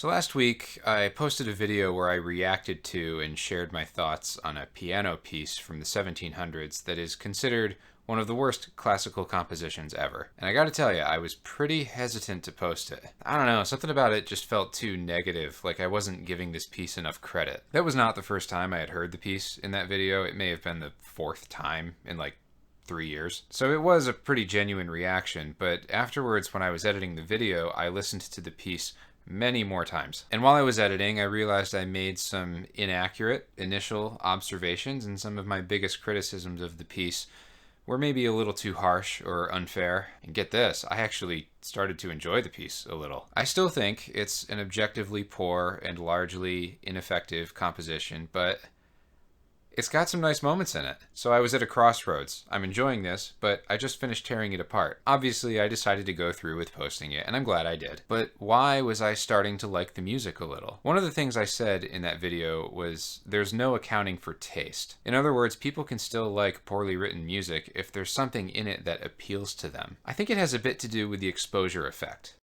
So last week, I posted a video where I reacted to and shared my thoughts on a piano piece from the 1700s that is considered one of the worst classical compositions ever. And I gotta tell you, I was pretty hesitant to post it. I don't know, something about it just felt too negative, like I wasn't giving this piece enough credit. That was not the first time I had heard the piece in that video. It may have been the fourth time in 3 years. So it was a pretty genuine reaction, but afterwards, when I was editing the video, I listened to the piece many more times. And while I was editing, I realized I made some inaccurate initial observations, and some of my biggest criticisms of the piece were maybe a little too harsh or unfair. And get this, I actually started to enjoy the piece a little. I still think it's an objectively poor and largely ineffective composition, but it's got some nice moments in it. So I was at a crossroads. I'm enjoying this, but I just finished tearing it apart. Obviously, I decided to go through with posting it, and I'm glad I did. But why was I starting to like the music a little? One of the things I said in that video was there's no accounting for taste. In other words, people can still like poorly written music if there's something in it that appeals to them. I think it has a bit to do with the exposure effect.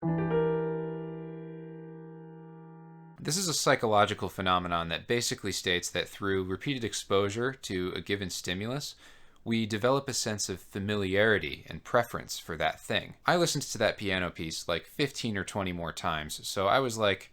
This is a psychological phenomenon that basically states that through repeated exposure to a given stimulus, we develop a sense of familiarity and preference for that thing. I listened to that piano piece like 15 or 20 more times, so I was like,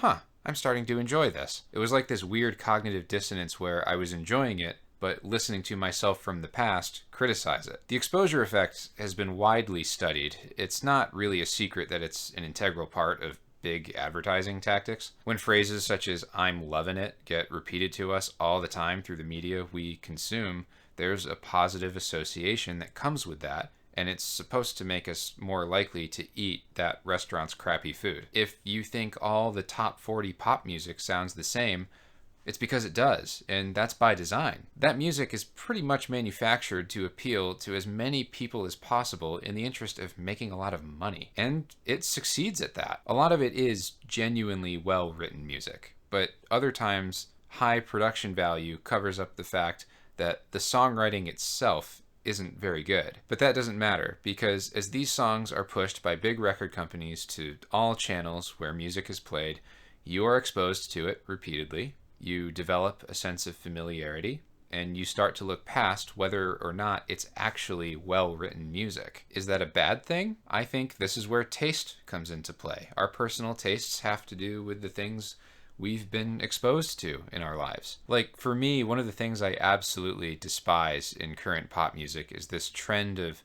I'm starting to enjoy this. It was like this weird cognitive dissonance where I was enjoying it, but listening to myself from the past criticize it. The exposure effect has been widely studied. It's not really a secret that it's an integral part of big advertising tactics. When phrases such as "I'm loving it" get repeated to us all the time through the media we consume, there's a positive association that comes with that, and it's supposed to make us more likely to eat that restaurant's crappy food. If you think all the top 40 pop music sounds the same, it's because it does, and that's by design. That music is pretty much manufactured to appeal to as many people as possible in the interest of making a lot of money. And it succeeds at that. A lot of it is genuinely well-written music, but other times, high production value covers up the fact that the songwriting itself isn't very good. But that doesn't matter, because as these songs are pushed by big record companies to all channels where music is played, you are exposed to it repeatedly. You develop a sense of familiarity, and you start to look past whether or not it's actually well-written music. Is that a bad thing? I think this is where taste comes into play. Our personal tastes have to do with the things we've been exposed to in our lives. Like, for me, one of the things I absolutely despise in current pop music is this trend of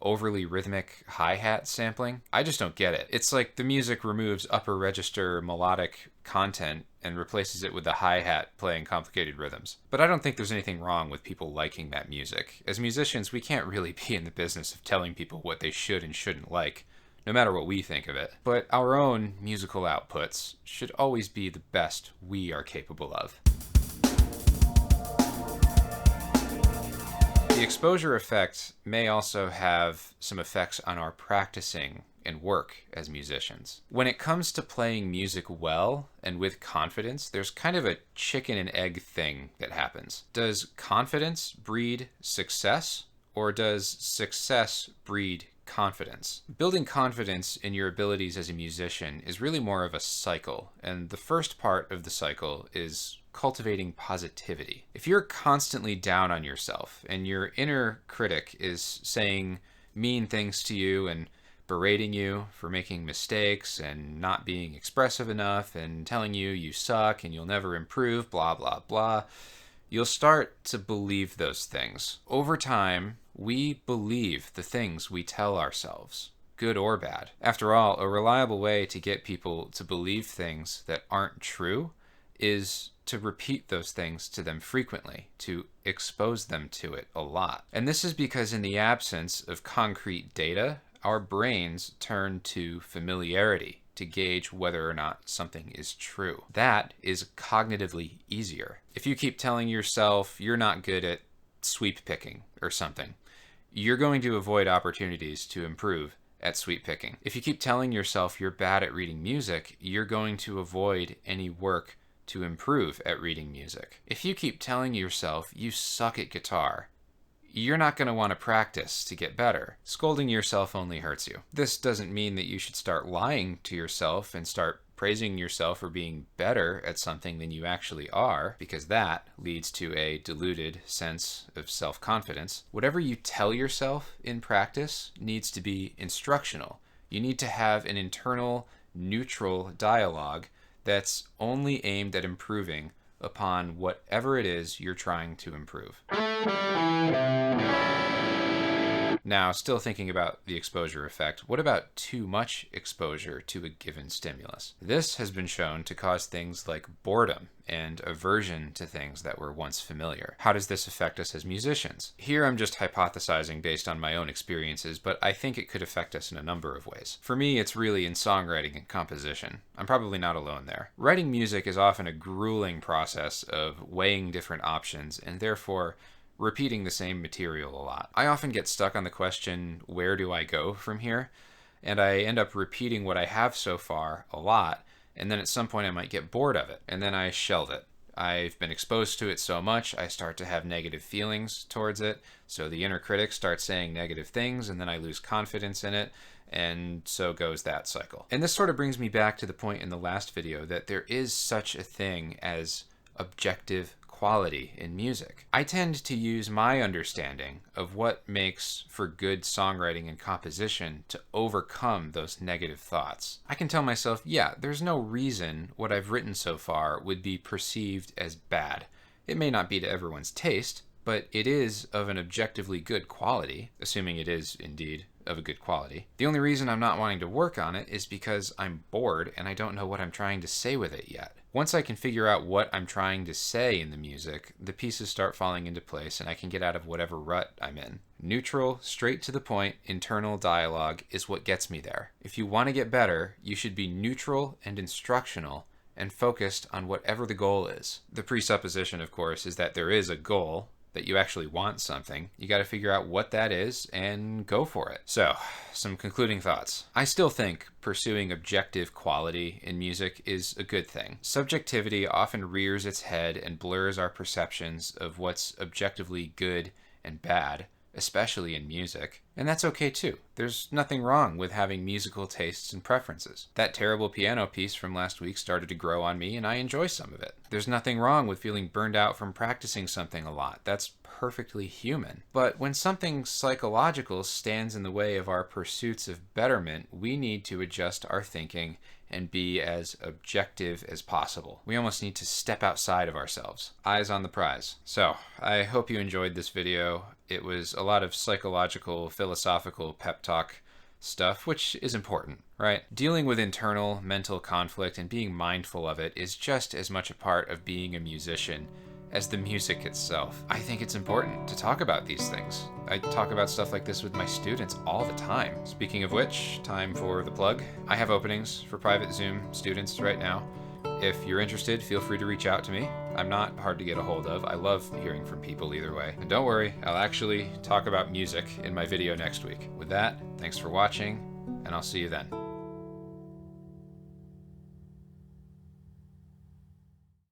overly rhythmic hi-hat sampling. I just don't get it. It's like the music removes upper register melodic content and replaces it with the hi-hat playing complicated rhythms. But I don't think there's anything wrong with people liking that music. As musicians, we can't really be in the business of telling people what they should and shouldn't like, no matter what we think of it. But our own musical outputs should always be the best we are capable of. The exposure effect may also have some effects on our practicing and work as musicians. When it comes to playing music well and with confidence, there's kind of a chicken and egg thing that happens. Does confidence breed success, or does success breed confidence? Building confidence in your abilities as a musician is really more of a cycle, and the first part of the cycle is cultivating positivity. If you're constantly down on yourself and your inner critic is saying mean things to you and berating you for making mistakes and not being expressive enough and telling you you suck and you'll never improve, blah, blah, blah, you'll start to believe those things. Over time, we believe the things we tell ourselves, good or bad. After all, a reliable way to get people to believe things that aren't true is to repeat those things to them frequently, to expose them to it a lot. And this is because in the absence of concrete data, our brains turn to familiarity to gauge whether or not something is true. That is cognitively easier. If you keep telling yourself you're not good at sweep picking or something, you're going to avoid opportunities to improve at sweep picking. If you keep telling yourself you're bad at reading music, you're going to avoid any work to improve at reading music. If you keep telling yourself you suck at guitar, you're not going to want to practice to get better. Scolding yourself only hurts you. This doesn't mean that you should start lying to yourself and start praising yourself for being better at something than you actually are, because that leads to a diluted sense of self-confidence. Whatever you tell yourself in practice needs to be instructional. You need to have an internal, neutral dialogue that's only aimed at improving upon whatever it is you're trying to improve. Now, still thinking about the exposure effect, what about too much exposure to a given stimulus? This has been shown to cause things like boredom and aversion to things that were once familiar. How does this affect us as musicians? Here I'm just hypothesizing based on my own experiences, but I think it could affect us in a number of ways. For me, it's really in songwriting and composition. I'm probably not alone there. Writing music is often a grueling process of weighing different options and therefore repeating the same material a lot. I often get stuck on the question, where do I go from here? And I end up repeating what I have so far a lot, and then at some point I might get bored of it, and then I shelve it. I've been exposed to it so much, I start to have negative feelings towards it, so the inner critic starts saying negative things, and then I lose confidence in it, and so goes that cycle. And this sort of brings me back to the point in the last video that there is such a thing as objective quality in music. I tend to use my understanding of what makes for good songwriting and composition to overcome those negative thoughts. I can tell myself, yeah, there's no reason what I've written so far would be perceived as bad. It may not be to everyone's taste, but it is of an objectively good quality, assuming it is indeed of a good quality. The only reason I'm not wanting to work on it is because I'm bored and I don't know what I'm trying to say with it yet. Once I can figure out what I'm trying to say in the music, the pieces start falling into place and I can get out of whatever rut I'm in. Neutral, straight to the point, internal dialogue is what gets me there. If you want to get better, you should be neutral and instructional and focused on whatever the goal is. The presupposition, of course, is that there is a goal, that you actually want something. You got to figure out what that is and go for it. So, some concluding thoughts. I still think pursuing objective quality in music is a good thing. Subjectivity often rears its head and blurs our perceptions of what's objectively good and bad, especially in music. And that's okay too. There's nothing wrong with having musical tastes and preferences. That terrible piano piece from last week started to grow on me and I enjoy some of it. There's nothing wrong with feeling burned out from practicing something a lot. That's perfectly human. But when something psychological stands in the way of our pursuits of betterment, we need to adjust our thinking and be as objective as possible. We almost need to step outside of ourselves. Eyes on the prize. So, I hope you enjoyed this video. It was a lot of psychological, philosophical pep talk stuff, which is important, right? Dealing with internal mental conflict and being mindful of it is just as much a part of being a musician as the music itself. I think it's important to talk about these things. I talk about stuff like this with my students all the time. Speaking of which, time for the plug. I have openings for private Zoom students right now. If you're interested, feel free to reach out to me. I'm not hard to get a hold of. I love hearing from people either way. And don't worry, I'll actually talk about music in my video next week. With that, thanks for watching, and I'll see you then.